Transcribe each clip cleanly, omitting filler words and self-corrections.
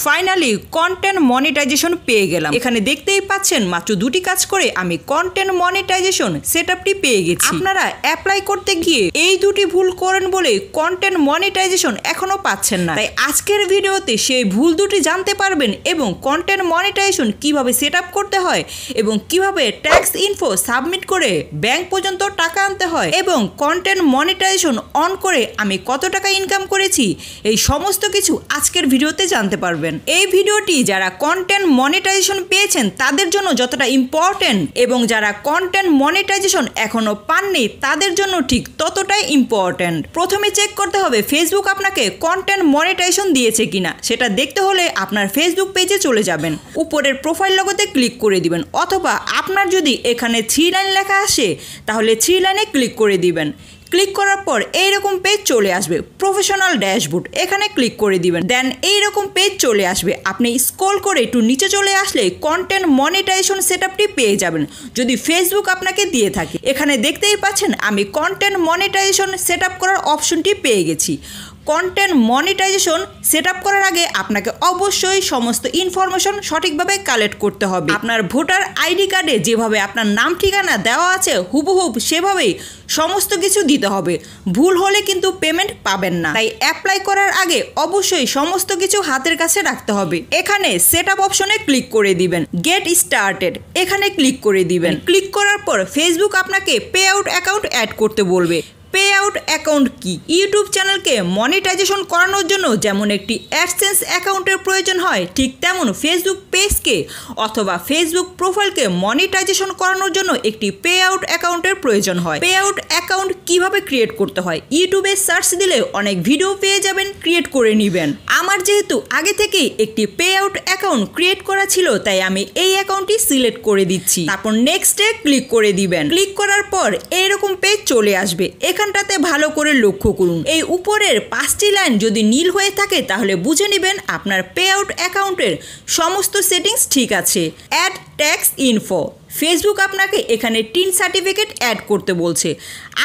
Finally content monetization পেয়ে গেলাম। এখানে দেখতেই পাচ্ছেন মাত্র দুটি কাজ করে আমি কন্টেন্ট মনিটাইজেশন সেটআপটি পেয়ে গেছি। আপনারা অ্যাপ্লাই করতে গিয়ে এই দুটি ভুল করেন বলে কন্টেন্ট মনিটাইজেশন এখনো পাচ্ছেন না। তাই আজকের ভিডিওতে সেই ভুল দুটি জানতে পারবেন এবং কন্টেন্ট মনিটাইজেশন কিভাবে সেটআপ করতে হয় এবং কিভাবে ট্যাক্স ইনফো সাবমিট করে ব্যাংক পর্যন্ত টাকা আনতে হয় এবং কন্টেন্ট মনিটাইজেশন অন করে আমি কত টাকা ইনকাম করেছি, এই সমস্ত কিছু আজকের ভিডিওতে জানতে পারবেন। এই ভিডিওটি যারা কন্টেন্ট মনিটাইজেশন পেয়েছেন তাদের জন্য যতটা ইম্পর্টেন্ট এবং যারা কন্টেন্ট মনিটাইজেশন এখনো পাননি তাদের জন্য ঠিক ততটাই ইম্পর্টেন্ট। প্রথমে চেক করতে হবে ফেসবুক আপনাকে কন্টেন্ট মনিটাইজেশন দিয়েছে কিনা। সেটা দেখতে হলে আপনার ফেসবুক পেজে চলে যাবেন, উপরের প্রোফাইল লোগোতে ক্লিক করে দিবেন, অথবা আপনার যদি এখানে 3 লাইন লেখা আসে তাহলে 3 লাইনে ক্লিক করে দিবেন। ক্লিক করার পর এইরকম পেজ চলে আসবে, প্রফেশনাল ড্যাশবোর্ড, এখানে ক্লিক করে দিবেন। দেন এইরকম পেজ চলে আসবে। আপনি স্ক্রল করে একটু নিচে চলে আসলে কন্টেন্ট মনিটাইজেশন সেটআপটি পেয়ে যাবেন যদি ফেসবুক আপনাকে দিয়ে থাকে। এখানে দেখতেই পাচ্ছেন আমি কন্টেন্ট মনিটাইজেশন সেটআপ করার অপশনটি পেয়ে গেছি। কন্টেন্ট মনিটাইজেশন সেটআপ করার আগে আপনাকে অবশ্যই সমস্ত ইনফরমেশন সঠিকভাবে কালেক্ট করতে হবে। আপনার ভোটার আইডি কার্ডে যেভাবে আপনার নাম ঠিকানা দেওয়া আছে হুবহুব সেভাবেই সমস্ত কিছু দিতে হবে। ভুল হলে কিন্তু পেমেন্ট পাবেন না। তাই অ্যাপ্লাই করার আগে অবশ্যই সমস্ত কিছু হাতের কাছে রাখতে হবে। এখানে সেটআপ অপশনে ক্লিক করে দিবেন, গেট স্টার্টেড এখানে ক্লিক করে দিবেন। ক্লিক করার পর ফেসবুক আপনাকে পে আউট অ্যাকাউন্ট অ্যাড করতে বলবে। পে আউট অ্যাকাউন্ট কি? ইউটিউব চ্যানেলকে মনিটাইজেশন করানোর জন্য যেমন একটি অ্যাডসেন্স অ্যাকাউন্টের প্রয়োজন হয়, ঠিক তেমন ফেসবুক পেজকে অথবা ফেসবুক প্রোফাইলকে মনিটাইজেশন করানোর জন্য একটি পে আউট অ্যাকাউন্টের প্রয়োজন হয়। পে আউট অ্যাকাউন্ট কিভাবে ক্রিয়েট করতে হয় ইউটিউবে সার্চ দিলে অনেক ভিডিও পেয়ে যাবেন, ক্রিয়েট করে নেবেন। আমার যেহেতু আগে থেকেই একটি পে আউট অ্যাকাউন্ট ক্রিয়েট করা ছিল তাই আমি এই অ্যাকাউন্টটি সিলেক্ট করে দিচ্ছি। তারপর নেক্সটে ক্লিক করে দিবেন। ক্লিক করার পর এইরকম পেজ চলে আসবে। এখানটাতে ভালো করে লক্ষ্য করুন, এই উপরের 5টি লাইন যদি নীল হয়ে থাকে তাহলে বুঝে নেবেন আপনার পে আউট অ্যাকাউন্টের সমস্ত সেটিংস ঠিক আছে। অ্যাড ট্যাক্স ইনফো, ফেসবুক আপনাকে এখানে টিন সার্টিফিকেট অ্যাড করতে বলছে।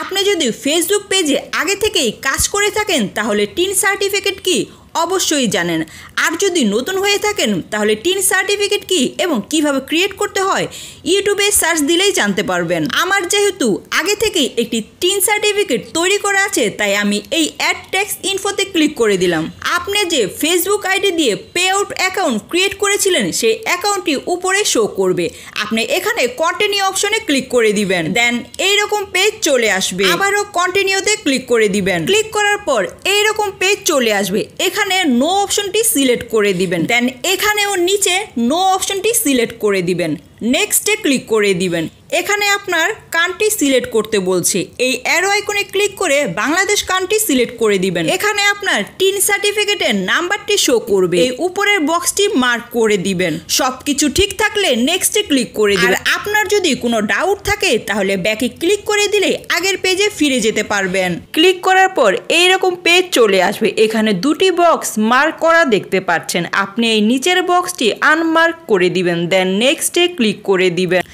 আপনি যদি ফেসবুক পেজে আগে থেকেই কাজ করে থাকেন তাহলে টিন সার্টিফিকেট কি অবশ্যই জানেন, আর যদি নতুন হয়ে থাকেন তাহলে টিন সার্টিফিকেট কি এবং কিভাবে ক্রিয়েট করতে হয় ইউটিউবে সার্চ দিলেই জানতে পারবেন। আমার যেহেতু আগে থেকেই একটি টিন সার্টিফিকেট তৈরি করা আছে তাই আমি এই অ্যাড ট্যাক্স ইনফোতে ক্লিক করে দিলাম। আপনি যে ফেসবুক আইডি দিয়ে পে আউট অ্যাকাউন্ট ক্রিয়েট করেছিলেন সেই অ্যাকাউন্টটি উপরে শো করবে। আপনি এখানে কন্টিনিউ অপশনে ক্লিক করে দিবেন। দেন এইরকম পেজ চলে আসবে, আবারও কন্টিনিউতে ক্লিক করে দিবেন। ক্লিক করার পর এইরকম পেজ চলে আসবে। এখানে নো অপশনটি সিলেক্ট করে দিবেন। দেন এখানেও নিচে নো অপশনটি সিলেক্ট করে দিবেন। নেক্সটে ক্লিক করে দিবেন। এখানে আপনার কান্ট্রি সিলেক্ট করতে বলছে, এই অ্যারো আইকনে ক্লিক করে বাংলাদেশ কান্ট্রি সিলেক্ট করে দিবেন। এখানে আপনার টিন সার্টিফিকেটের নাম্বারটি শো করবে, এই উপরের বক্সটি মার্ক করে দিবেন। সবকিছু ঠিক থাকলে নেক্সটে ক্লিক করে দিবেন। আর আপনার যদি কোনো ডাউট থাকে তাহলে ব্যাকে ক্লিক করে দিলে আগের পেজে ফিরে যেতে পারবেন। ক্লিক করার পর এইরকম পেজ চলে আসবে। এখানে দুটি বক্স মার্ক করা দেখতে পাচ্ছেন, আপনি এই নিচের বক্সটি আনমার্ক করে দিবেন। দেন নেক্সটে ক্লিক করে দিবেন।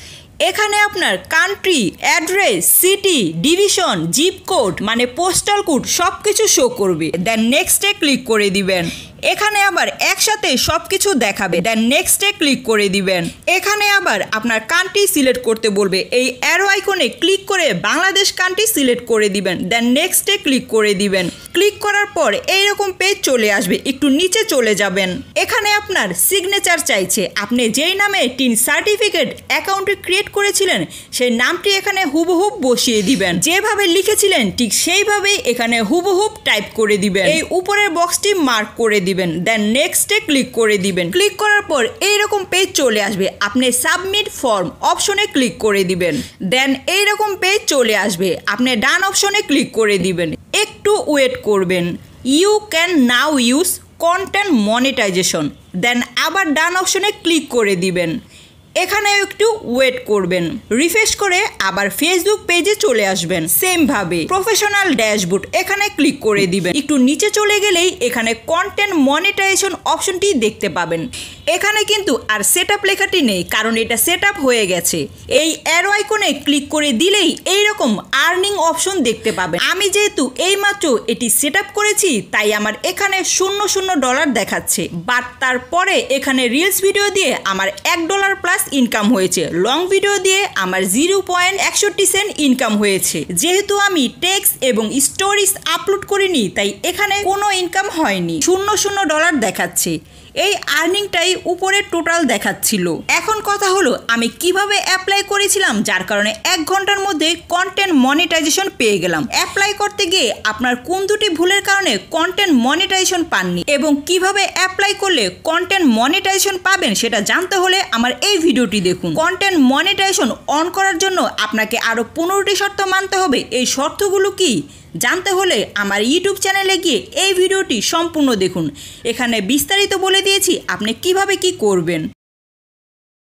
এখানে আপনার country, address, city, division, zip code মানে পোস্টাল কোড সবকিছু শো করবে। দেন নেক্সটে ক্লিক করে দিবেন। এখানে আবার একসাথে সবকিছু দেখাবে। দেন নেক্সটে ক্লিক করে দিবেন। এখানে আবার আপনার কান্ট্রি সিলেক্ট করতে বলবে, এই অ্যারো আইকনে ক্লিক করে বাংলাদেশ কান্ট্রি সিলেক্ট করে দিবেন। দেন নেক্সটে ক্লিক করে দিবেন। ক্লিক করার পর এইরকম পেজ চলে আসবে, একটু নিচে চলে যাবেন। এখানে আপনার সিগনেচার চাইছে, আপনি যেই নামে টিন সার্টিফিকেট অ্যাকাউন্টে ক্রিয়েট করেছিলেন সেই নামটি এখানে হুবহুব বসিয়ে দিবেন। যেভাবে লিখেছিলেন ঠিক সেইভাবেই এখানে হুবহুব টাইপ করে দিবেন। এই উপরের বক্সটি মার্ক করে দিবেন। দেন নেক্সটে ক্লিক করে দিবেন। ক্লিক করার পর এইরকম পেজ চলে আসবে, আপনি সাবমিট ফর্ম অপশনে ক্লিক করে দিবেন। দেন এইরকম পেজ চলে আসবে, আপনি ডান অপশনে ক্লিক করে দিবেন। একটু ওয়েট করবেন। You can now use content monetization. Then আবার ডান অপশনে ক্লিক করে দিবেন। এখানে একটু ওয়েট করবেন। রিফ্রেশ করে আবার ফেসবুক পেজে চলে আসবেন। সেম ভাবে প্রফেশনাল ড্যাশবোর্ড এখানে ক্লিক করে দিবেন। একটু নিচে চলে গেলেই এখানে কন্টেন্ট মনিটাইজেশন অপশনটি দেখতে পাবেন। এখানে কিন্তু আর সেটআপ লেখাটি নেই, কারণ এটা সেটআপ হয়ে গেছে। এই অ্যারো আইকনে ক্লিক করে দিলেই এইরকম আর্নিং অপশন দেখতে পাবেন। আমি যেহেতু এইমাত্র এটি সেটআপ করেছি তাই আমার এখানে $00 দেখাচ্ছে, বাট তারপরে এখানে রিলস ভিডিও দিয়ে আমার $1 প্লাস ইনকাম হয়েছে, লং ভিডিও দিয়ে আমার 0.61 সেন্ট ইনকাম হয়েছে। যেহেতু আমি টেক্সট এবং স্টোরিজ আপলোড করিনি তাই এখানে কোনো ইনকাম হয়নি, $00 দেখাচ্ছে। এই আর্নিংটাই উপরে টোটাল দেখাচ্ছিল। এখন কথা হলো আমি কিভাবে অ্যাপ্লাই করেছিলাম, যার কারণে 1 ঘন্টার মধ্যে কন্টেন্ট মনিটাইজেশন পেয়ে গেলাম। অ্যাপ্লাই করতে গিয়ে আপনার কোন দুটি ভুলের কারণে কন্টেন্ট মনিটাইজেশন পাননি এবং কিভাবে অ্যাপ্লাই করলে কন্টেন্ট মনিটাইজেশন পাবেন সেটা জানতে হলে আমার এই ভিডিওটি দেখুন। কন্টেন্ট মনিটাইজেশন অন করার জন্য আপনাকে আরো 15টি শর্ত মানতে হবে। এই শর্তগুলো কি জানতে হলে আমার ইউটিউব চ্যানেলে গিয়ে এই ভিডিওটি সম্পূর্ণ দেখুন। এখানে বিস্তারিত বলে দিয়েছি আপনি কিভাবে কি করবেন।